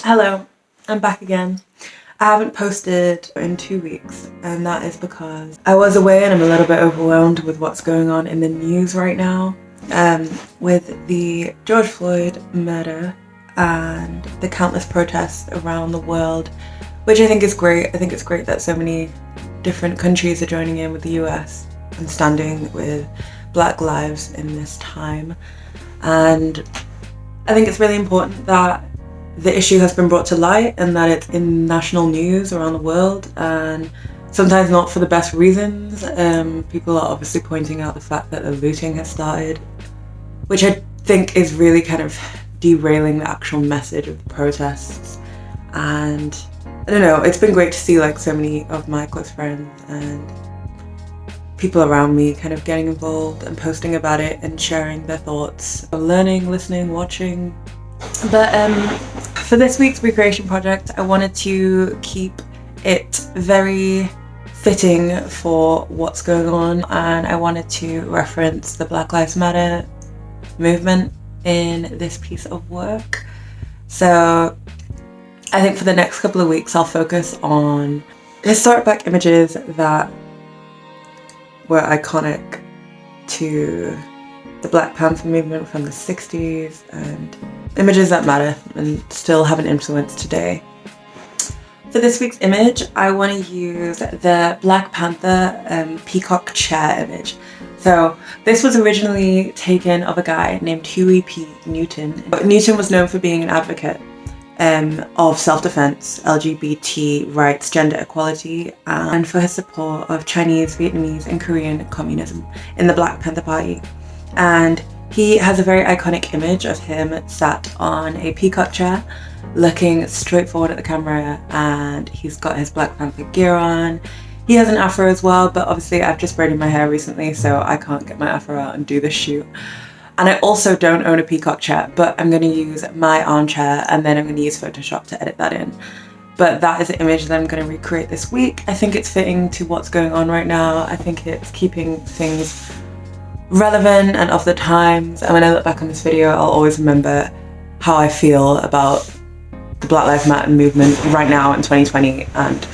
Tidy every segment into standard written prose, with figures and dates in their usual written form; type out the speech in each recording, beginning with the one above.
Hello, I'm back again. I haven't posted in 2 weeks, and that is because I was away and I'm a little bit overwhelmed with what's going on in the news right now, with the George Floyd murder and the countless protests around the world, which I think is great. I think it's great that so many different countries are joining in with the US and standing with Black lives in this time. And I think it's really important that the issue has been brought to light and that it's in national news around the world, and sometimes not for the best reasons. People are obviously pointing out the fact that the looting has started, which I think is really kind of derailing the actual message of the protests. And I don't know, it's been great to see like so many of my close friends and people around me kind of getting involved and posting about it and sharing their thoughts, learning, listening, watching. But for this week's recreation project, I wanted to keep it very fitting for what's going on, and I wanted to reference the Black Lives Matter movement in this piece of work. So I think for the next couple of weeks I'll focus on historic Black images that were iconic to the Black Panther movement from the 60s, and images that matter and still have an influence today. For this week's image, I want to use the Black Panther peacock chair image. So this was originally taken of a guy named Huey P. Newton. Newton was known for being an advocate of self-defense, LGBT rights, gender equality, and for his support of Chinese, Vietnamese, and Korean communism in the Black Panther Party. And he has a very iconic image of him sat on a peacock chair, looking straight forward at the camera, and he's got his Black Panther gear on. He has an afro as well, but obviously I've just braided my hair recently, so I can't get my afro out and do this shoot. And I also don't own a peacock chair, but I'm going to use my armchair, and then I'm going to use Photoshop to edit that in. But that is the image that I'm going to recreate this week. I think it's fitting to what's going on right now. I think it's keeping things relevant and of the times, and when I look back on this video I'll always remember how I feel about the Black Lives Matter movement right now in 2020, and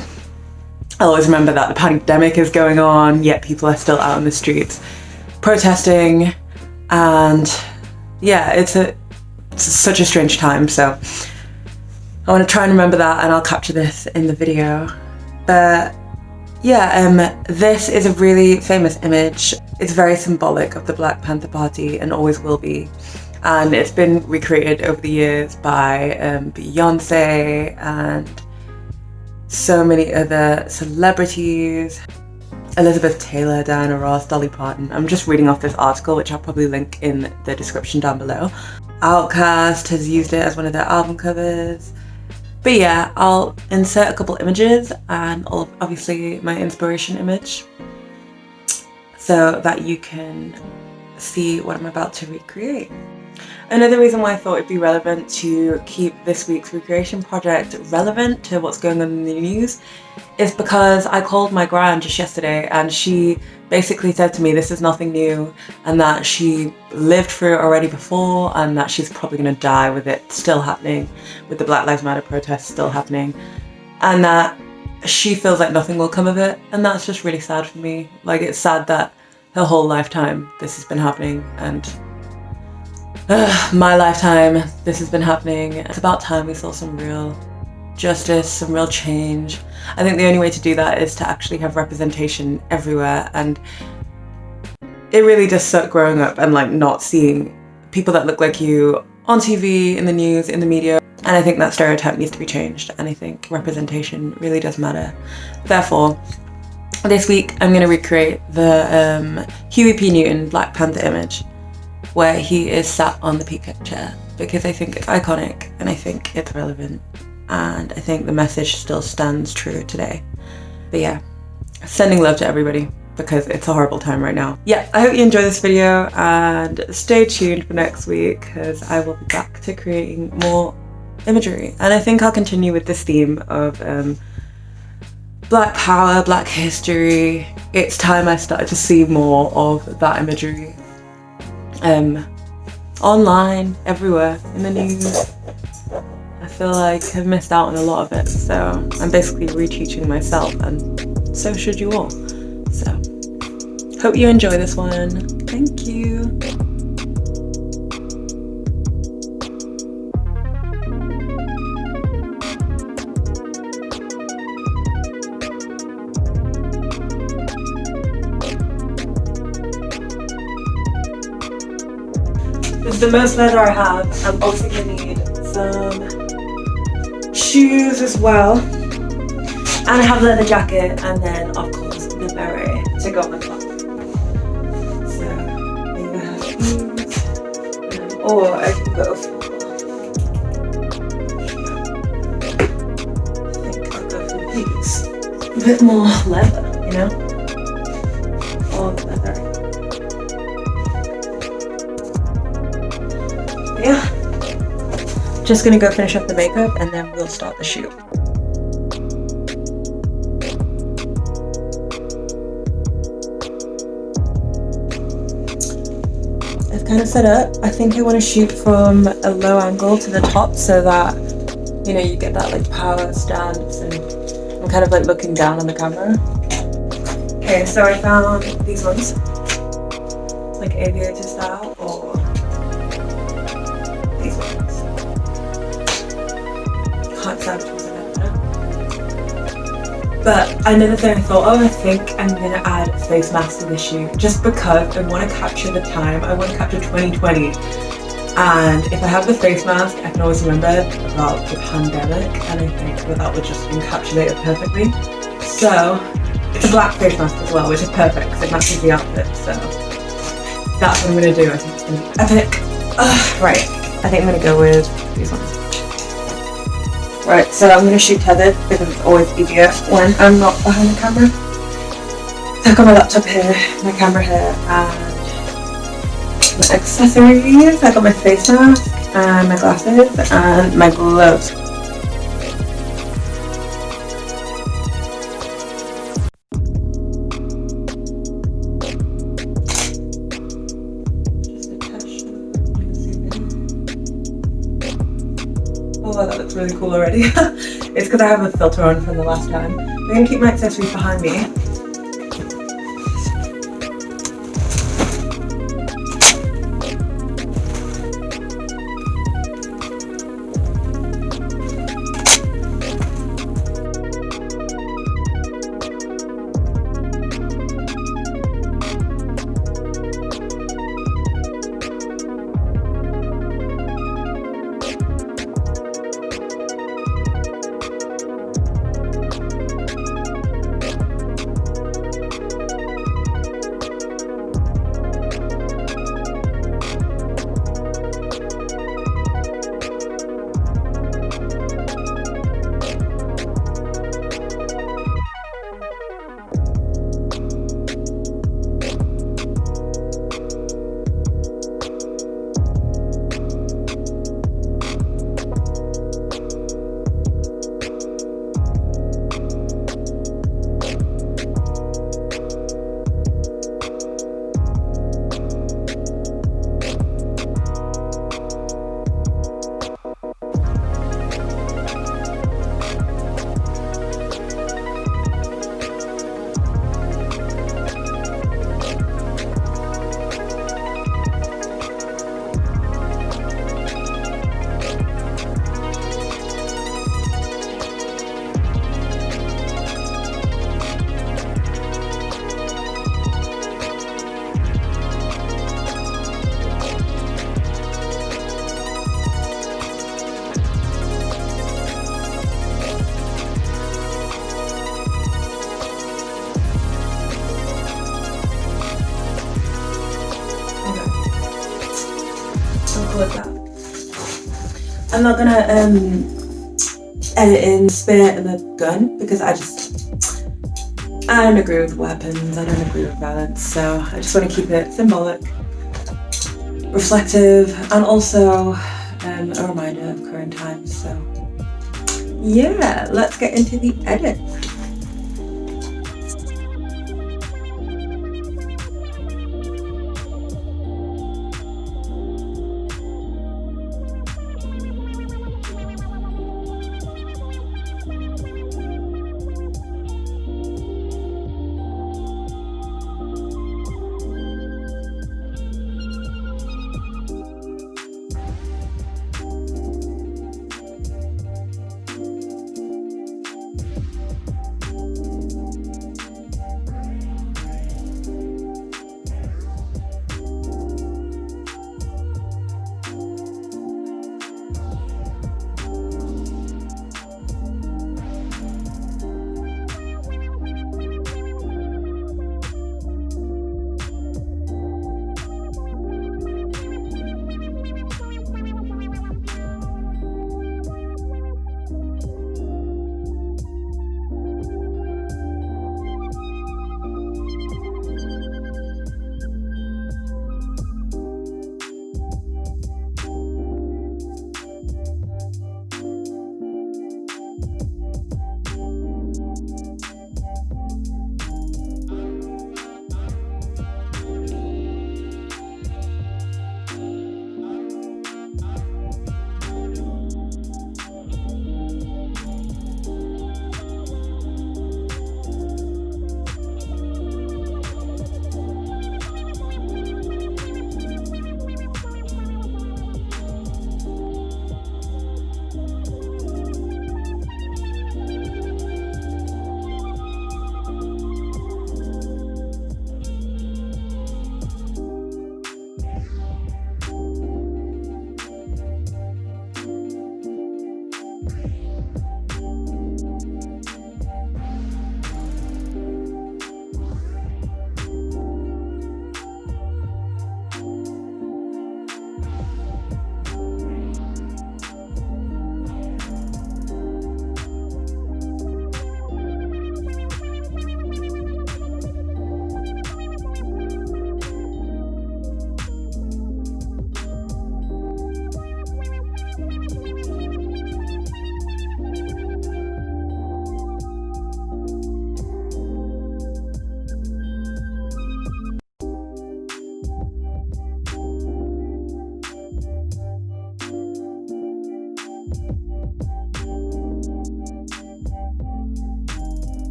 I'll always remember that the pandemic is going on yet people are still out on the streets protesting. And yeah, it's such a strange time, so I want to try and remember that, and I'll capture this in the video. But yeah, this is a really famous image. It's very symbolic of the Black Panther Party and always will be. And it's been recreated over the years by Beyonce and so many other celebrities. Elizabeth Taylor, Diana Ross, Dolly Parton. I'm just reading off this article, which I'll probably link in the description down below. Outkast has used it as one of their album covers. But yeah, I'll insert a couple images and obviously my inspiration image so that you can see what I'm about to recreate. Another reason why I thought it'd be relevant to keep this week's recreation project relevant to what's going on in the news is because I called my gran just yesterday, and she basically said to me this is nothing new, and that she lived through it already before, and that she's probably going to die with it still happening, with the Black Lives Matter protests still happening, and that she feels like nothing will come of it. And that's just really sad for me. Like, it's sad that her whole lifetime this has been happening, and my lifetime this has been happening. It's about time we saw some real justice, some real change. I think the only way to do that is to actually have representation everywhere, and it really does suck growing up and like not seeing people that look like you on TV, in the news, in the media. And I think that stereotype needs to be changed, and I think representation really does matter. Therefore, this week I'm going to recreate the Huey P. Newton Black Panther image where he is sat on the peacock chair, because I think it's iconic and I think it's relevant, and I think the message still stands true today. But yeah, sending love to everybody because it's a horrible time right now. Yeah, I hope you enjoy this video, and stay tuned for next week because I will be back to creating more imagery. And I think I'll continue with this theme of Black power, Black history. It's time I started to see more of that imagery online, everywhere, in the news. I feel like I've missed out on a lot of it. So I'm basically reteaching myself, and so should you all. So hope you enjoy this one. Thank you. This is the most leather I have. I'm also going to need some shoes as well. And I have a leather jacket, and then of course the beret to go on the top. So I think I have these. Or I can go for, I think I'll go for these. A bit more leather, you know? All leather. Yeah, just gonna go finish up the makeup and then we'll start the shoot. I've kind of set up. I think I want to shoot from a low angle to the top so that, you know, you get that like power stance, and I'm kind of like looking down on the camera. Okay, so I found these ones, like aviator style, or these ones. Can't decide which ones are better. But another thing I thought of, I think I'm gonna add a face mask to the shoot, just because I want to capture the time. I want to capture 2020, and if I have the face mask, I can always remember about the pandemic, and I think that would just encapsulate it perfectly. So it's a black face mask as well, which is perfect because it matches the outfit. So that's what I'm gonna do. I think it's gonna be epic. Right. I think I'm going to go with these ones. Right, so I'm going to shoot tethered because it's always easier when I'm not behind the camera. So I've got my laptop here, my camera here, and my accessories. I've got my face mask, and my glasses, and my gloves. Oh, that looks really cool already. It's because I have a filter on from the last time. I'm going to keep my accessories behind me. With that, I'm not gonna edit in Spirit and the gun because I don't agree with weapons, I don't agree with violence, so I just want to keep it symbolic, reflective, and also a reminder of current times. So yeah, let's get into the edit.